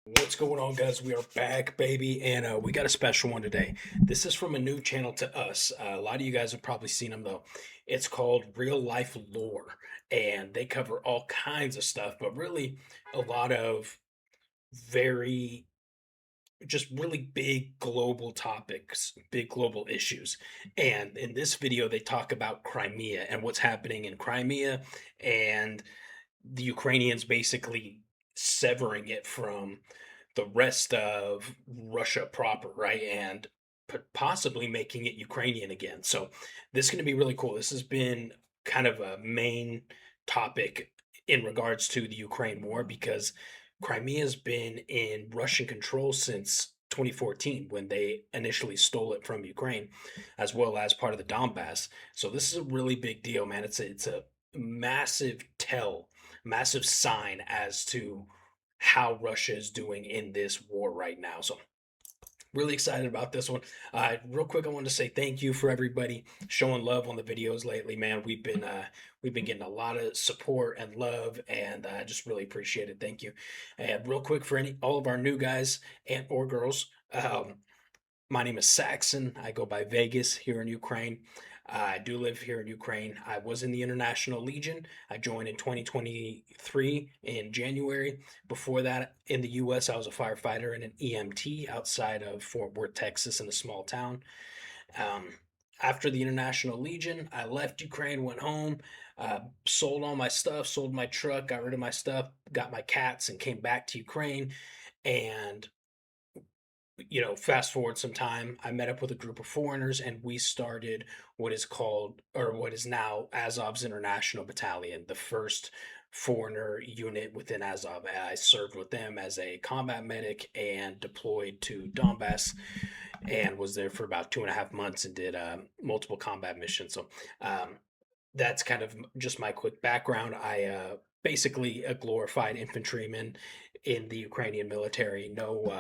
What's going on, guys? We are back, baby, and we got a special one today. This is from a new channel to us. A lot of you guys have probably seen them, though. It's called Real Life Lore, and they cover all kinds of stuff, but really a lot of very, just really big global topics, big global issues. And in this video, they talk about Crimea and what's happening in Crimea and the Ukrainians basically severing it from the rest of Russia proper, right? And possibly making it Ukrainian again. So this is going to be really cool. This has been kind of a main topic in regards to the Ukraine war because Crimea has been in Russian control since 2014 when they initially stole it from Ukraine, as well as part of the Donbass. So this is a really big deal, man. It's a massive massive sign as to how Russia is doing in this war right now. So really excited about this one. Real quick, I want to say thank you for everybody showing love on the videos lately, man. We've been getting a lot of support and love, and I just really appreciate it. Thank you. And real quick for all of our new guys and or girls, my name is Saxon. I go by Vegas here in Ukraine. I do live here in Ukraine. I was in the International Legion. I joined in 2023 in January. Before that, in the US, I was a firefighter and an EMT outside of Fort Worth, Texas, in a small town. Um, After the International Legion, I left Ukraine, went home, sold all my stuff, sold my truck, got rid of my stuff, got my cats, and came back to Ukraine. And fast forward some time, I met up with a group of foreigners and we started what is called, or what is now Azov's International Battalion, the first foreigner unit within Azov. I served with them as a combat medic and deployed to Donbass and was there for about 2.5 months and did multiple combat missions. So that's kind of just my quick background. Basically a glorified infantryman in the Ukrainian military. No,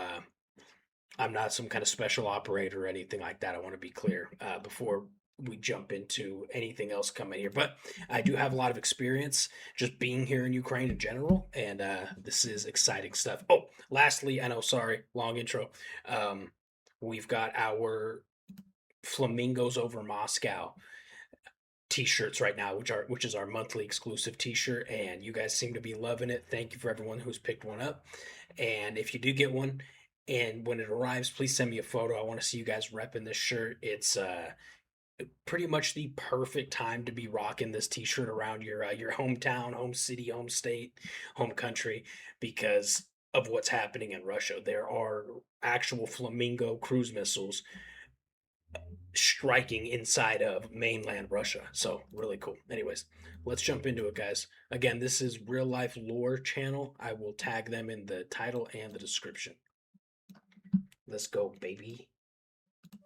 I'm not some kind of special operator or anything like that. I want to be clear before we jump into anything else coming here. But I do have a lot of experience just being here in Ukraine in general, and this is exciting stuff. Oh, lastly, I know, sorry, long intro. Um, we've got our Flamingos over Moscow t-shirts right now, which is our monthly exclusive t-shirt, and you guys seem to be loving it. Thank you for everyone who's picked one up. And if you do get one, and when it arrives, please send me a photo. I want to see you guys repping this shirt. It's pretty much the perfect time to be rocking this t-shirt around your hometown, home city, home state, home country because of what's happening in Russia. There are actual Flamingo cruise missiles striking inside of mainland Russia. So really cool. Anyways, let's jump into it, guys. Again, this is Real Life Lore channel. I will tag them in the title and the description. Let's go, baby.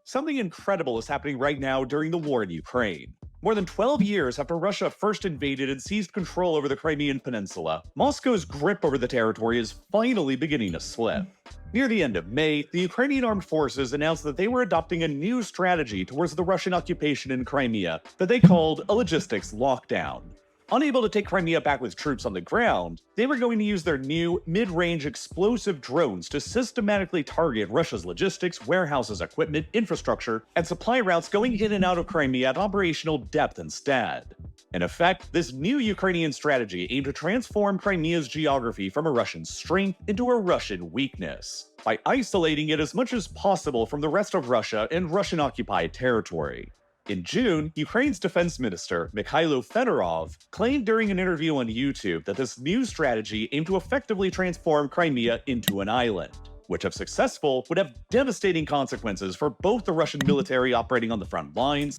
Something incredible is happening right now during the war in Ukraine. More than 12 years after Russia first invaded and seized control over the Crimean Peninsula, Moscow's grip over the territory is finally beginning to slip. Near the end of May, the Ukrainian armed forces announced that they were adopting a new strategy towards the Russian occupation in Crimea that they called a logistics lockdown. Unable to take Crimea back with troops on the ground, they were going to use their new mid-range explosive drones to systematically target Russia's logistics, warehouses, equipment, infrastructure, and supply routes going in and out of Crimea at operational depth instead. In effect, this new Ukrainian strategy aimed to transform Crimea's geography from a Russian strength into a Russian weakness, by isolating it as much as possible from the rest of Russia and Russian-occupied territory. In June, Ukraine's defense minister, Mikhailo Fedorov, claimed during an interview on YouTube that this new strategy aimed to effectively transform Crimea into an island, which, if successful, would have devastating consequences for both the Russian military operating on the front lines.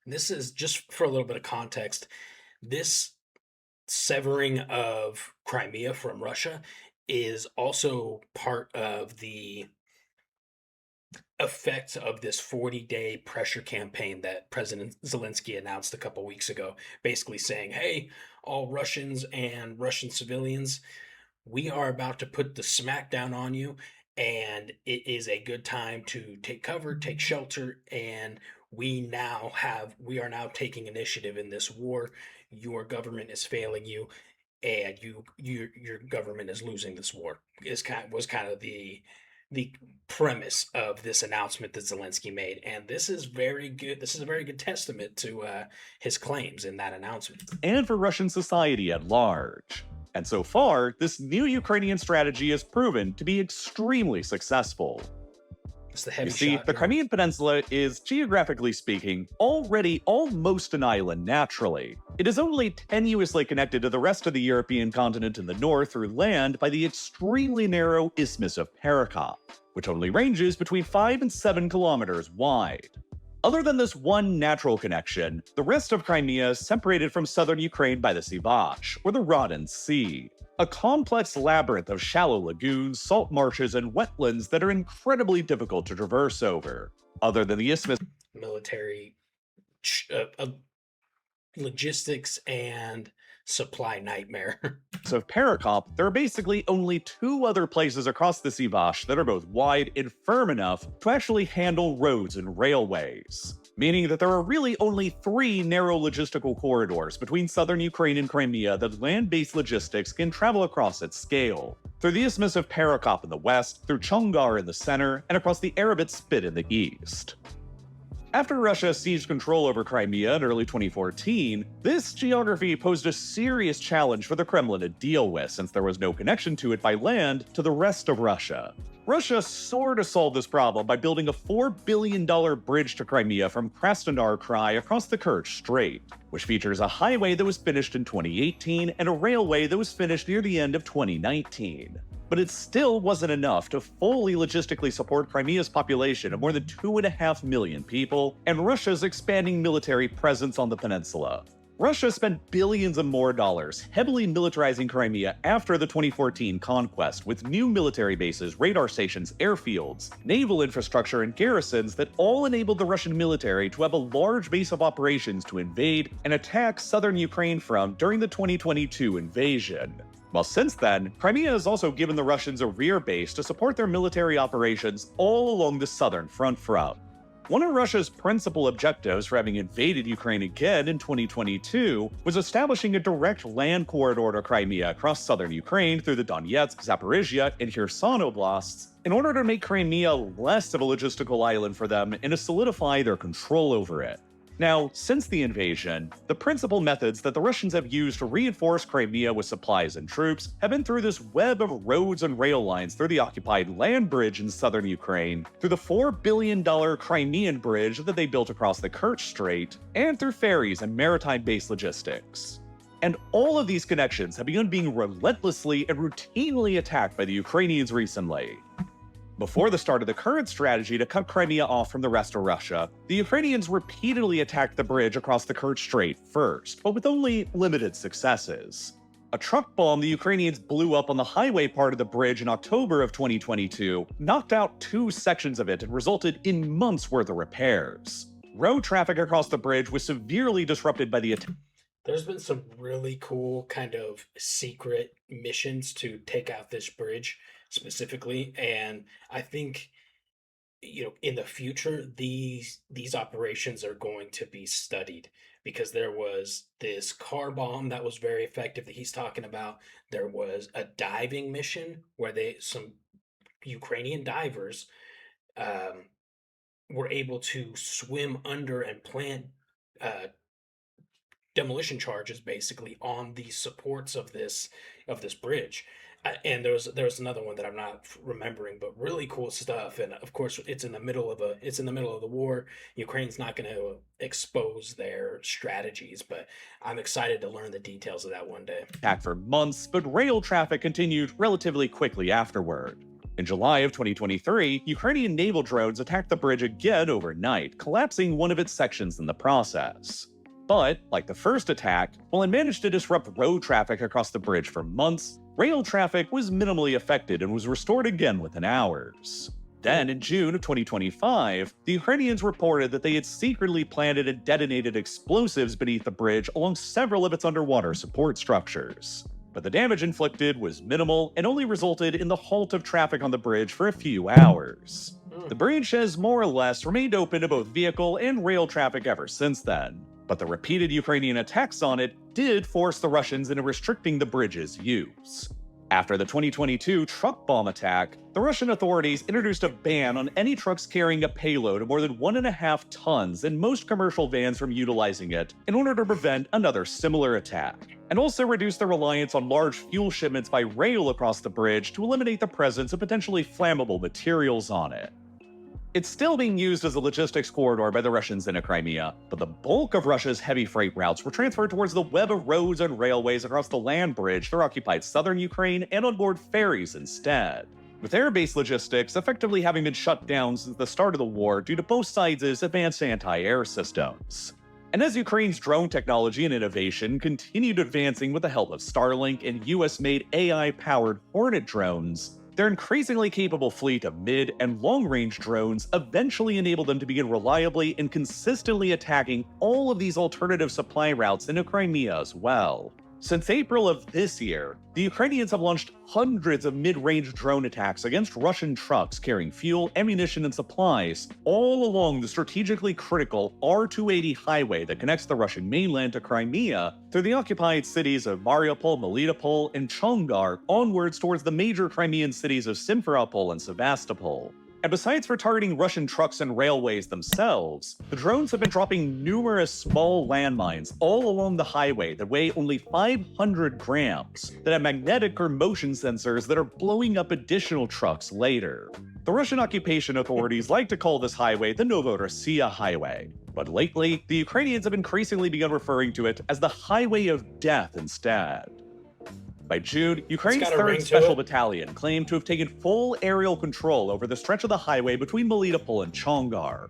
This is just for a little bit of context. This severing of Crimea from Russia is also part of the effects of this 40-day pressure campaign that President Zelensky announced a couple weeks ago, basically saying, hey, all Russians and Russian civilians, we are about to put the smackdown on you, and it is a good time to take cover, take shelter, and we are now taking initiative in this war. Your government is failing you. and your government is losing this war. Was kind of the premise of this announcement that Zelensky made, and this is very good. This is a very good testament to his claims in that announcement. And for Russian society at large. And so far, this new Ukrainian strategy has proven to be extremely successful. It's the heavy You see, shot, the you know? Crimean Peninsula is, geographically speaking, already almost an island naturally. It is only tenuously connected to the rest of the European continent in the north through land by the extremely narrow Isthmus of Perekop, which only ranges between 5 and 7 kilometers wide. Other than this one natural connection, the rest of Crimea is separated from southern Ukraine by the Sivash, or the Rotten Sea, a complex labyrinth of shallow lagoons, salt marshes, and wetlands that are incredibly difficult to traverse over. Other than the isthmus Military logistics and supply nightmare. of Perekop, there are basically only 2 other places across the Sivash that are both wide and firm enough to actually handle roads and railways, meaning that there are really only 3 narrow logistical corridors between southern Ukraine and Crimea that land-based logistics can travel across at scale. Through the Isthmus of Perekop in the west, through Chongar in the center, and across the Arabit Spit in the east. After Russia seized control over Crimea in early 2014, this geography posed a serious challenge for the Kremlin to deal with since there was no connection to it by land to the rest of Russia. Russia sort of solved this problem by building a $4 billion bridge to Crimea from Krasnodar Krai across the Kerch Strait, which features a highway that was finished in 2018 and a railway that was finished near the end of 2019. But it still wasn't enough to fully logistically support Crimea's population of more than 2.5 million people and Russia's expanding military presence on the peninsula. Russia spent billions of more dollars heavily militarizing Crimea after the 2014 conquest, with new military bases, radar stations, airfields, naval infrastructure, and garrisons that all enabled the Russian military to have a large base of operations to invade and attack southern Ukraine from during the 2022 invasion. Well, since then, Crimea has also given the Russians a rear base to support their military operations all along the southern front from. One of Russia's principal objectives for having invaded Ukraine again in 2022 was establishing a direct land corridor to Crimea across southern Ukraine through the Donetsk, Zaporizhia, and Kherson oblasts in order to make Crimea less of a logistical island for them and to solidify their control over it. Now, since the invasion, the principal methods that the Russians have used to reinforce Crimea with supplies and troops have been through this web of roads and rail lines through the occupied land bridge in southern Ukraine, through the $4 billion Crimean bridge that they built across the Kerch Strait, and through ferries and maritime-based logistics. And all of these connections have begun being relentlessly and routinely attacked by the Ukrainians recently. Before the start of the current strategy to cut Crimea off from the rest of Russia, the Ukrainians repeatedly attacked the bridge across the Kerch Strait first, but with only limited successes. A truck bomb the Ukrainians blew up on the highway part of the bridge in October of 2022 knocked out 2 sections of it and resulted in months' worth of repairs. Road traffic across the bridge was severely disrupted by the attack. There's been some really cool kind of secret missions to take out this bridge specifically, and I think in the future these operations are going to be studied, because there was this car bomb that was very effective that he's talking about. There was a diving mission where some Ukrainian divers were able to swim under and plant demolition charges basically on the supports of this bridge. And there was another one that I'm not remembering, but really cool stuff. And of course, it's in the middle of the war. Ukraine's not going to expose their strategies, but I'm excited to learn the details of that one day. For months, but rail traffic continued relatively quickly afterward. In July of 2023, Ukrainian naval drones attacked the bridge again overnight, collapsing one of its sections in the process. But, like the first attack, while it managed to disrupt road traffic across the bridge for months, rail traffic was minimally affected and was restored again within hours. Then, in June of 2025, the Ukrainians reported that they had secretly planted and detonated explosives beneath the bridge along several of its underwater support structures. But the damage inflicted was minimal and only resulted in the halt of traffic on the bridge for a few hours. The bridge has more or less remained open to both vehicle and rail traffic ever since then, but the repeated Ukrainian attacks on it did force the Russians into restricting the bridge's use. After the 2022 truck bomb attack, the Russian authorities introduced a ban on any trucks carrying a payload of more than 1.5 tons and most commercial vans from utilizing it in order to prevent another similar attack, and also reduced their reliance on large fuel shipments by rail across the bridge to eliminate the presence of potentially flammable materials on it. It's still being used as a logistics corridor by the Russians in Crimea, but the bulk of Russia's heavy freight routes were transferred towards the web of roads and railways across the land bridge through occupied southern Ukraine and on board ferries instead, with air-based logistics effectively having been shut down since the start of the war due to both sides' advanced anti-air systems. And as Ukraine's drone technology and innovation continued advancing with the help of Starlink and US-made AI-powered Hornet drones, their increasingly capable fleet of mid- and long-range drones eventually enabled them to begin reliably and consistently attacking all of these alternative supply routes into Crimea as well. Since April of this year, the Ukrainians have launched hundreds of mid-range drone attacks against Russian trucks carrying fuel, ammunition, and supplies all along the strategically critical R-280 highway that connects the Russian mainland to Crimea through the occupied cities of Mariupol, Melitopol, and Chongar onwards towards the major Crimean cities of Simferopol and Sevastopol. And besides for targeting Russian trucks and railways themselves, the drones have been dropping numerous small landmines all along the highway that weigh only 500 grams, that have magnetic or motion sensors that are blowing up additional trucks later. The Russian occupation authorities like to call this highway the Novorossiya Highway, but lately, the Ukrainians have increasingly begun referring to it as the Highway of Death instead. By June, Ukraine's 3rd Special Battalion claimed to have taken full aerial control over the stretch of the highway between Melitopol and Chongar,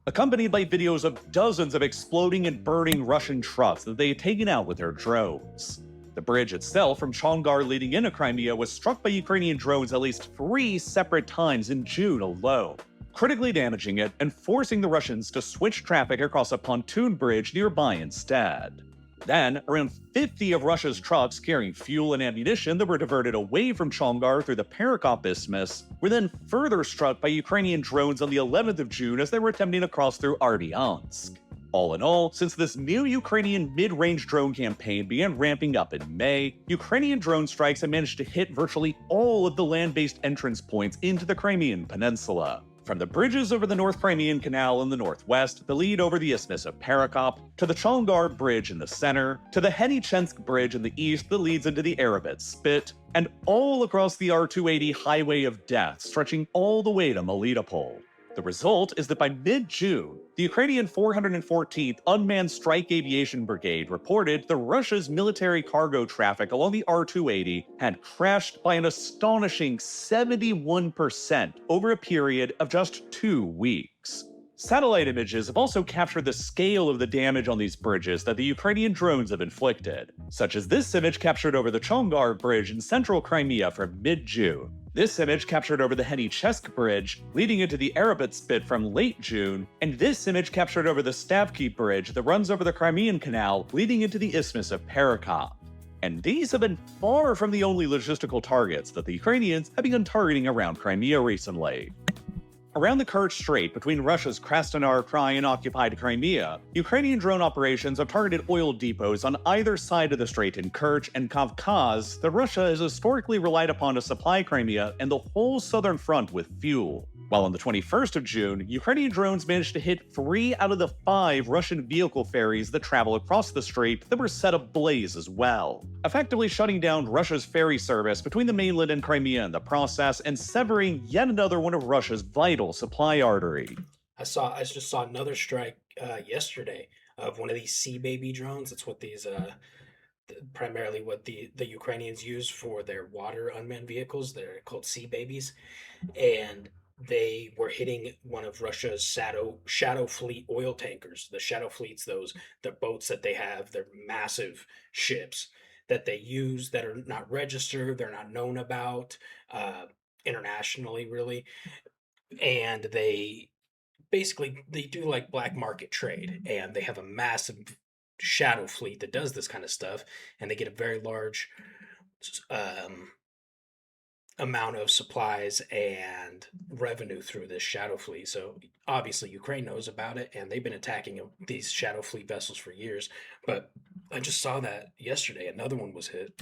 accompanied by videos of dozens of exploding and burning Russian trucks that they had taken out with their drones. The bridge itself from Chongar leading into Crimea was struck by Ukrainian drones at least 3 separate times in June alone, critically damaging it and forcing the Russians to switch traffic across a pontoon bridge nearby instead. Then, around 50 of Russia's trucks carrying fuel and ammunition that were diverted away from Chongar through the Perekop Isthmus were then further struck by Ukrainian drones on the 11th of June as they were attempting to cross through Artyansk. All in all, since this new Ukrainian mid-range drone campaign began ramping up in May, Ukrainian drone strikes have managed to hit virtually all of the land-based entrance points into the Crimean Peninsula. From the bridges over the North Crimean Canal in the northwest that lead over the Isthmus of Perekop, to the Chongar Bridge in the center, to the Henichensk Bridge in the east that leads into the Arabet Spit, and all across the R-280 Highway of Death stretching all the way to Melitopol. The result is that by mid-June, the Ukrainian 414th Unmanned Strike Aviation Brigade reported that Russia's military cargo traffic along the R-280 had crashed by an astonishing 71% over a period of just 2 weeks. Satellite images have also captured the scale of the damage on these bridges that the Ukrainian drones have inflicted, such as this image captured over the Chongar Bridge in central Crimea from mid-June. This image captured over the Henichensk Bridge, leading into the Arabet Spit from late June, and this image captured over the Stavky Bridge that runs over the Crimean Canal, leading into the Isthmus of Perekop. And these have been far from the only logistical targets that the Ukrainians have begun targeting around Crimea recently. Around the Kerch Strait between Russia's Krasnodar Krai and occupied Crimea, Ukrainian drone operations have targeted oil depots on either side of the strait in Kerch and Kavkaz that Russia has historically relied upon to supply Crimea and the whole southern front with fuel. While on the 21st of June, Ukrainian drones managed to hit 3 out of the 5 Russian vehicle ferries that travel across the strait that were set ablaze as well, effectively shutting down Russia's ferry service between the mainland and Crimea in the process and severing yet another one of Russia's vital supply artery. I just saw another strike yesterday of one of these Sea Baby drones. That's what these primarily what the Ukrainians use for their water unmanned vehicles. They're called Sea Babies, and they were hitting one of Russia's shadow fleet oil tankers. The shadow fleets, the boats that they have, they're massive ships that they use that are not registered, they're not known about internationally, really, and they do like black market trade, and they have a massive shadow fleet that does this kind of stuff, and they get a very large amount of supplies and revenue through this shadow fleet. So obviously Ukraine knows about it, and they've been attacking these shadow fleet vessels for years. But I just saw that yesterday. Another one was hit.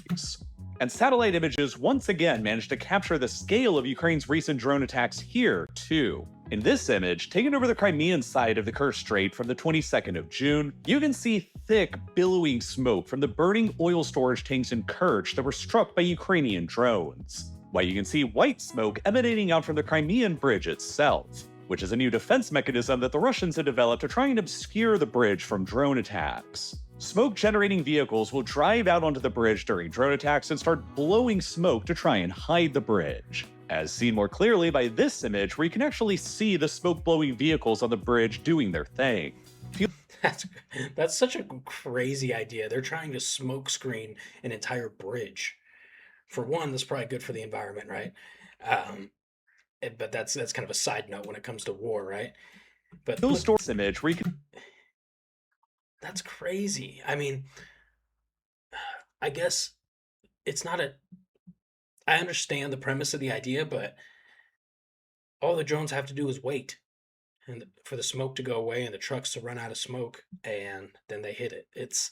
And satellite images once again managed to capture the scale of Ukraine's recent drone attacks here, too. In this image, taken over the Crimean side of the Kerch Strait from the 22nd of June, you can see thick, billowing smoke from the burning oil storage tanks in Kerch that were struck by Ukrainian drones, while you can see white smoke emanating out from the Crimean bridge itself, which is a new defense mechanism that the Russians have developed to try and obscure the bridge from drone attacks. Smoke-generating vehicles will drive out onto the bridge during drone attacks and start blowing smoke to try and hide the bridge, as seen more clearly by this image where you can actually see the smoke-blowing vehicles on the bridge doing their thing. That's such a crazy idea. They're trying to smoke screen an entire bridge. For one, that's probably good for the environment, right? Um, but that's kind of a side note when it comes to war, right? But Fuel look, storage image where you can that's crazy. I mean, I guess it's not a. I understand the premise of the idea, but all the drones have to do is wait and for the smoke to go away and the trucks to run out of smoke, and then they hit it. It's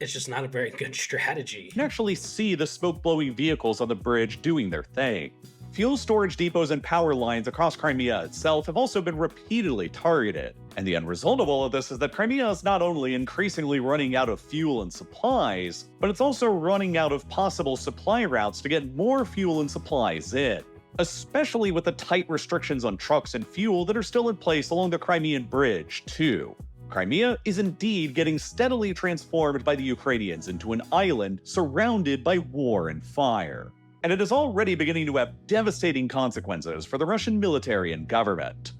just not a very good strategy. actually see the smoke-blowing vehicles on the bridge doing their thing. Fuel storage depots and power lines across Crimea itself have also been repeatedly targeted, and the end result of all of this is that Crimea is not only increasingly running out of fuel and supplies, but it's also running out of possible supply routes to get more fuel and supplies in, especially with the tight restrictions on trucks and fuel that are still in place along the Crimean bridge, too. Crimea is indeed getting steadily transformed by the Ukrainians into an island surrounded by war and fire. And it is already beginning to have devastating consequences for the Russian military and government.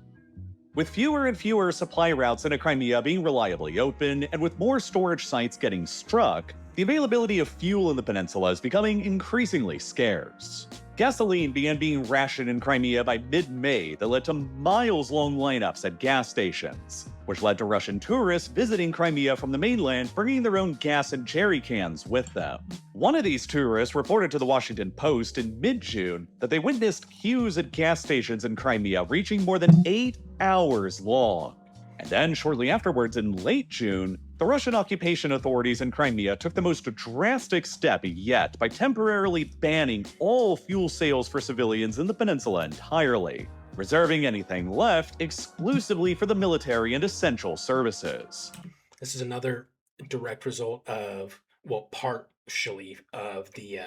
With fewer and fewer supply routes into Crimea being reliably open, and with more storage sites getting struck, the availability of fuel in the peninsula is becoming increasingly scarce. Gasoline began being rationed in Crimea by mid-May that led to miles-long lineups at gas stations, which led to Russian tourists visiting Crimea from the mainland bringing their own gas and jerry cans with them. One of these tourists reported to the Washington Post in mid-June that they witnessed queues at gas stations in Crimea reaching more than 8 hours long. And then, shortly afterwards, in late June, the Russian occupation authorities in Crimea took the most drastic step yet by temporarily banning all fuel sales for civilians in the peninsula entirely, reserving anything left exclusively for the military and essential services. This is another direct result of, well, partially of the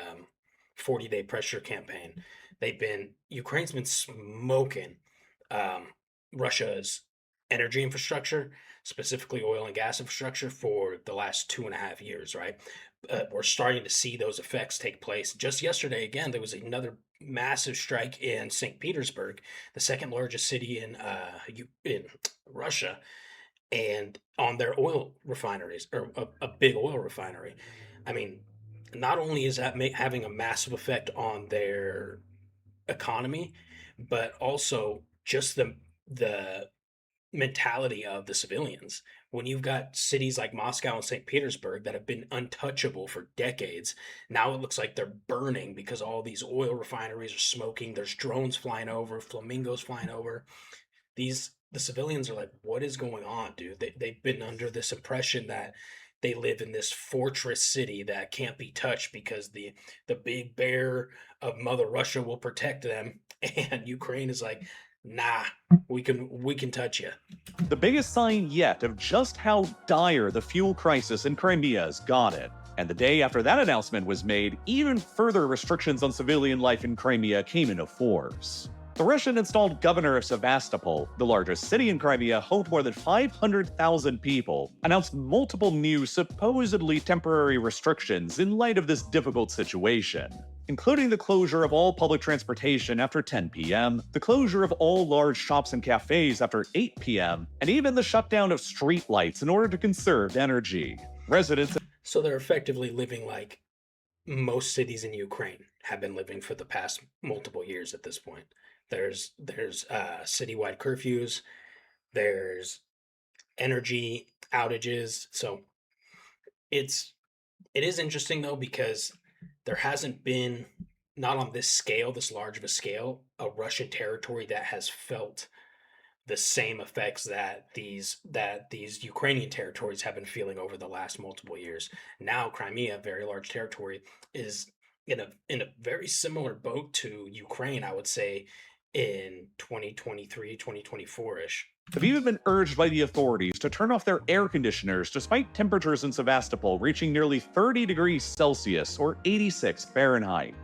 40-day pressure campaign. Ukraine's been smoking Russia's energy infrastructure, specifically oil and gas infrastructure, for the last 2.5 years, right? We're starting to see those effects take place. Just yesterday, again, there was another massive strike in St. Petersburg, the second largest city in Russia, and on their oil refineries, or a big oil refinery. I mean, not only is that having a massive effect on their economy, but also just the mentality of the civilians. When you've got cities like Moscow and St. Petersburg that have been untouchable for decades, now it looks like they're burning because all these oil refineries are smoking. There's drones flying over, flamingos flying over. The civilians are like, what is going on, dude? They've been under this impression that they live in this fortress city that can't be touched because the big bear of Mother Russia will protect them. And Ukraine is like, nah, we can touch you. The biggest sign yet of just how dire the fuel crisis in Crimea has got it. And the day after that announcement was made, even further restrictions on civilian life in Crimea came into force. The Russian-installed governor of Sevastopol, the largest city in Crimea home to more than 500,000 people, announced multiple new supposedly temporary restrictions in light of this difficult situation, including the closure of all public transportation after 10 p.m., the closure of all large shops and cafes after 8 p.m., and even the shutdown of street lights in order to conserve energy. Residents So they're effectively living like most cities in Ukraine have been living for the past multiple years at this point. There's citywide curfews, there's energy outages. So it is interesting though, because there hasn't been not on this scale, this large of a scale, a Russian territory that has felt the same effects that these Ukrainian territories have been feeling over the last multiple years. Now Crimea, a very large territory, is in a very similar boat to Ukraine, I would say, in 2023, 2024-ish. Have even been urged by the authorities to turn off their air conditioners despite temperatures in Sevastopol reaching nearly 30 degrees Celsius or 86 Fahrenheit.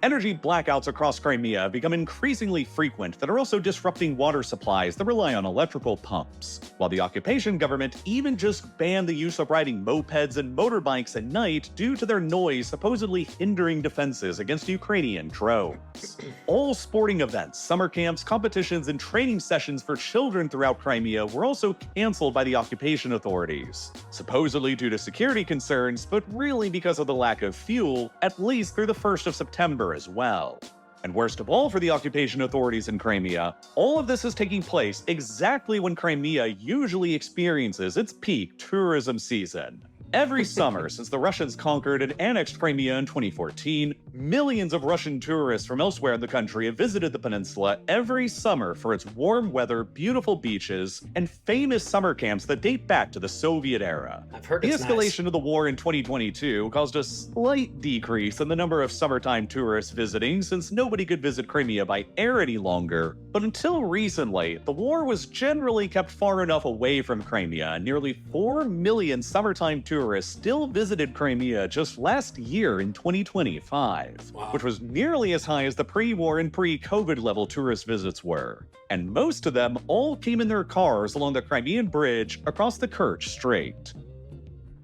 Energy blackouts across Crimea have become increasingly frequent that are also disrupting water supplies that rely on electrical pumps, while the occupation government even just banned the use of riding mopeds and motorbikes at night due to their noise supposedly hindering defenses against Ukrainian drones. All sporting events, summer camps, competitions, and training sessions for children throughout Crimea were also canceled by the occupation authorities, supposedly due to security concerns, but really because of the lack of fuel, at least through the 1st of September as well. And worst of all for the occupation authorities in Crimea, all of this is taking place exactly when Crimea usually experiences its peak tourism season. Every summer since the Russians conquered and annexed Crimea in 2014, millions of Russian tourists from elsewhere in the country have visited the peninsula every summer for its warm weather, beautiful beaches, and famous summer camps that date back to the Soviet era. I've heard The it's escalation nice. of the war in 2022 caused a slight decrease in the number of summertime tourists visiting since nobody could visit Crimea by air any longer, but until recently, the war was generally kept far enough away from Crimea, and nearly 4 million summertime tourists still visited Crimea just last year in 2025, Wow. which was nearly as high as the pre-war and pre-COVID level tourist visits were. And most of them all came in their cars along the Crimean bridge across the Kerch Strait.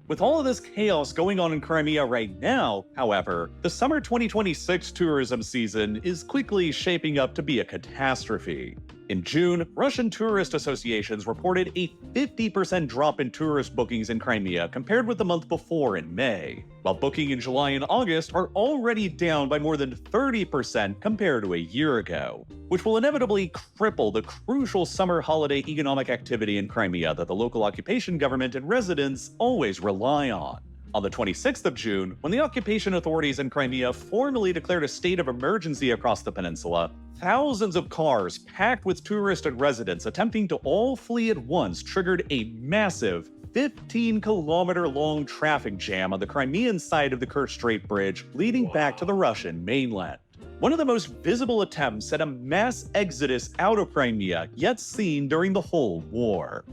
With all of this chaos going on in Crimea right now, however, the summer 2026 tourism season is quickly shaping up to be a catastrophe. In June, Russian tourist associations reported a 50% drop in tourist bookings in Crimea compared with the month before in May, while booking in July and August are already down by more than 30% compared to a year ago, which will inevitably cripple the crucial summer holiday economic activity in Crimea that the local occupation government and residents always rely on. On the 26th of June, when the occupation authorities in Crimea formally declared a state of emergency across the peninsula, thousands of cars packed with tourists and residents attempting to all flee at once triggered a massive 15-kilometer-long traffic jam on the Crimean side of the Kerch Strait Bridge leading back to the Russian mainland. One of the most visible attempts at a mass exodus out of Crimea yet seen during the whole war.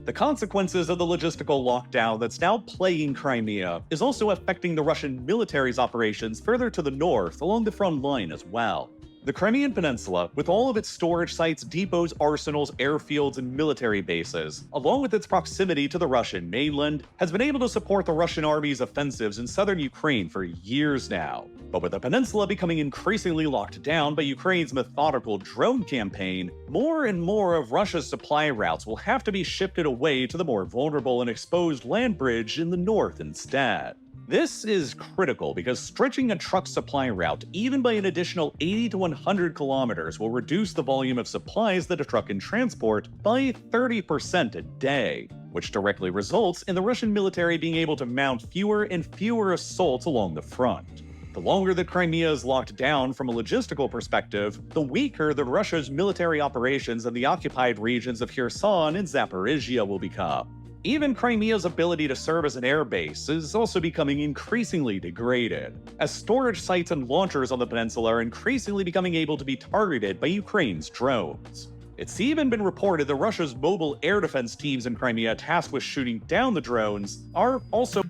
The consequences of the logistical lockdown that's now plaguing Crimea is also affecting the Russian military's operations further to the north along the front line as well. The Crimean Peninsula, with all of its storage sites, depots, arsenals, airfields, and military bases, along with its proximity to the Russian mainland, has been able to support the Russian army's offensives in southern Ukraine for years now. But with the peninsula becoming increasingly locked down by Ukraine's methodical drone campaign, more and more of Russia's supply routes will have to be shifted away to the more vulnerable and exposed land bridge in the north instead. This is critical because stretching a truck supply route even by an additional 80 to 100 kilometers will reduce the volume of supplies that a truck can transport by 30% a day, which directly results in the Russian military being able to mount fewer and fewer assaults along the front. The longer that Crimea is locked down from a logistical perspective, the weaker that Russia's military operations in the occupied regions of Kherson and Zaporizhia will become. Even Crimea's ability to serve as an airbase is also becoming increasingly degraded, as storage sites and launchers on the peninsula are increasingly becoming able to be targeted by Ukraine's drones. It's even been reported that Russia's mobile air defense teams in Crimea tasked with shooting down the drones are also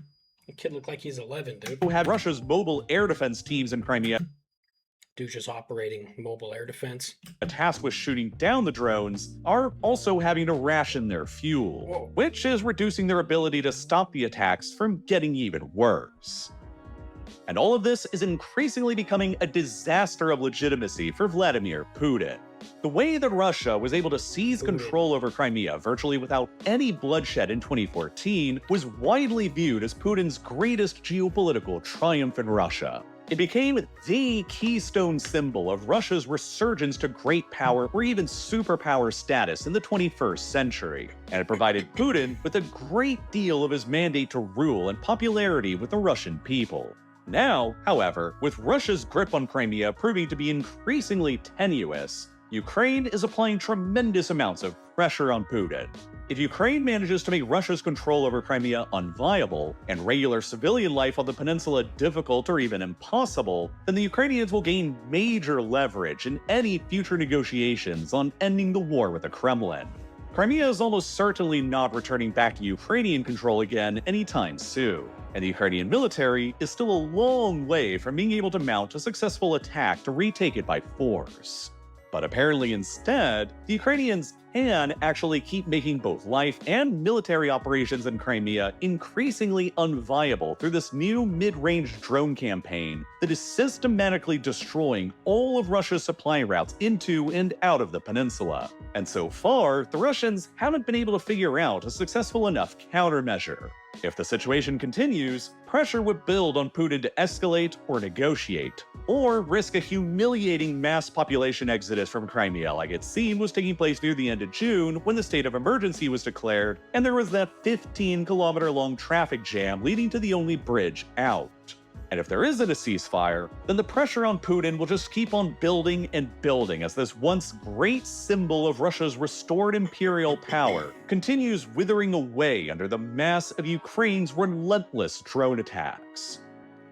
The kid looked like he's 11, dude. who have Russia's mobile air defense teams in Crimea Dude's just operating mobile air defense. tasked with shooting down the drones are also having to ration their fuel, Whoa. which is reducing their ability to stop the attacks from getting even worse. And all of this is increasingly becoming a disaster of legitimacy for Vladimir Putin. The way that Russia was able to seize control over Crimea virtually without any bloodshed in 2014 was widely viewed as Putin's greatest geopolitical triumph in Russia. It became the keystone symbol of Russia's resurgence to great power or even superpower status in the 21st century, and it provided Putin with a great deal of his mandate to rule and popularity with the Russian people. Now, however, with Russia's grip on Crimea proving to be increasingly tenuous, Ukraine is applying tremendous amounts of pressure on Putin. If Ukraine manages to make Russia's control over Crimea unviable and regular civilian life on the peninsula difficult or even impossible, then the Ukrainians will gain major leverage in any future negotiations on ending the war with the Kremlin. Crimea is almost certainly not returning back to Ukrainian control again anytime soon, and the Ukrainian military is still a long way from being able to mount a successful attack to retake it by force. But apparently instead, the Ukrainians can actually keep making both life and military operations in Crimea increasingly unviable through this new mid-range drone campaign that is systematically destroying all of Russia's supply routes into and out of the peninsula. And so far, the Russians haven't been able to figure out a successful enough countermeasure. If the situation continues, pressure would build on Putin to escalate or negotiate, or risk a humiliating mass population exodus from Crimea like it seemed was taking place near the end of June when the state of emergency was declared and there was that 15-kilometer-long traffic jam leading to the only bridge out. And if there isn't a ceasefire, then the pressure on Putin will just keep on building and building as this once great symbol of Russia's restored imperial power continues withering away under the mass of Ukraine's relentless drone attacks.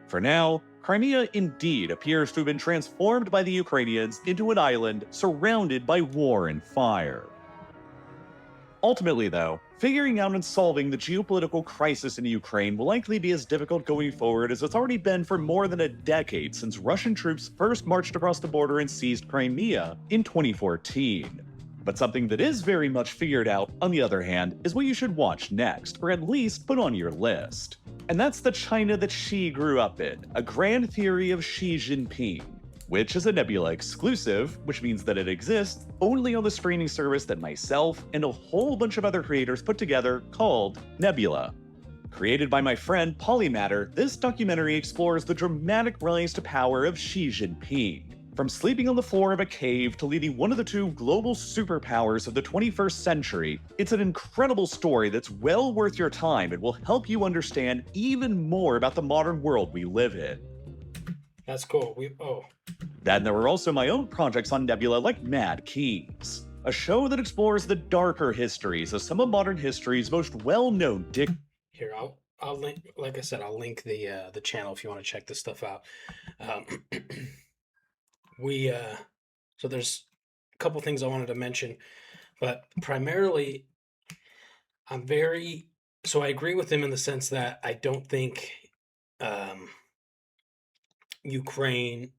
For now, Crimea indeed appears to have been transformed by the Ukrainians into an island surrounded by war and fire. Ultimately, though, figuring out and solving the geopolitical crisis in Ukraine will likely be as difficult going forward as it's already been for more than a decade since Russian troops first marched across the border and seized Crimea in 2014. But something that is very much figured out, on the other hand, is what you should watch next, or at least put on your list. And that's the China that Xi grew up in, a grand theory of Xi Jinping, which is a Nebula exclusive, which means that it exists only on the streaming service that myself and a whole bunch of other creators put together called Nebula. Created by my friend Polymatter, this documentary explores the dramatic rise to power of Xi Jinping. From sleeping on the floor of a cave to leading one of the two global superpowers of the 21st century, it's an incredible story that's well worth your time and will help you understand even more about the modern world we live in. That's cool. Then there were also my own projects on Nebula like Mad Kings, a show that explores the darker histories of some of modern history's most well-known Here, I'll link. Like I said, I'll link the channel if you want to check this stuff out. So there's a couple things I wanted to mention, but primarily, I agree with him in the sense that I don't think Ukraine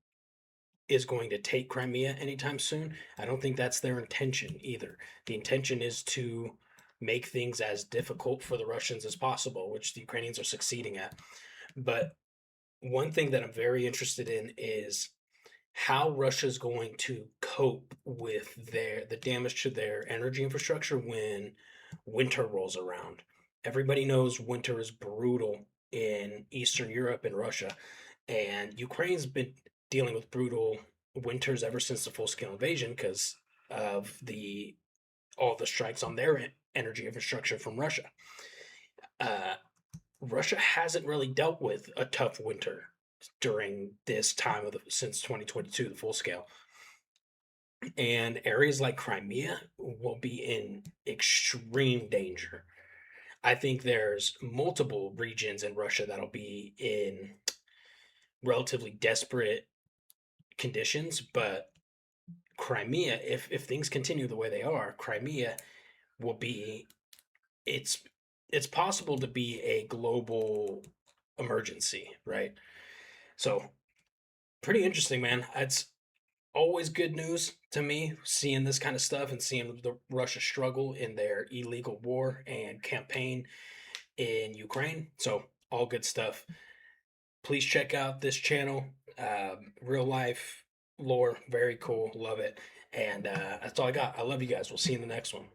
is going to take Crimea anytime soon. I don't think that's their intention either. The intention is to make things as difficult for the Russians as possible, which the Ukrainians are succeeding at. But one thing that I'm very interested in is how Russia's going to cope with the damage to their energy infrastructure when winter rolls around. Everybody knows winter is brutal in Eastern Europe and Russia, and Ukraine's been dealing with brutal winters ever since the full-scale invasion because of all the strikes on their energy infrastructure from Russia. Russia hasn't really dealt with a tough winter during this time since 2022, the full scale. And areas like Crimea will be in extreme danger. I think there's multiple regions in Russia that'll be in relatively desperate conditions, but Crimea, if things continue the way they are, Crimea will be it's possible to be a global emergency, right? So pretty interesting, man. It's always good news to me seeing this kind of stuff and seeing the Russia struggle in their illegal war and campaign in Ukraine. So all good stuff. Please check out this channel. Real life lore, very cool. Love it. And that's all I got. I love you guys. We'll see you in the next one.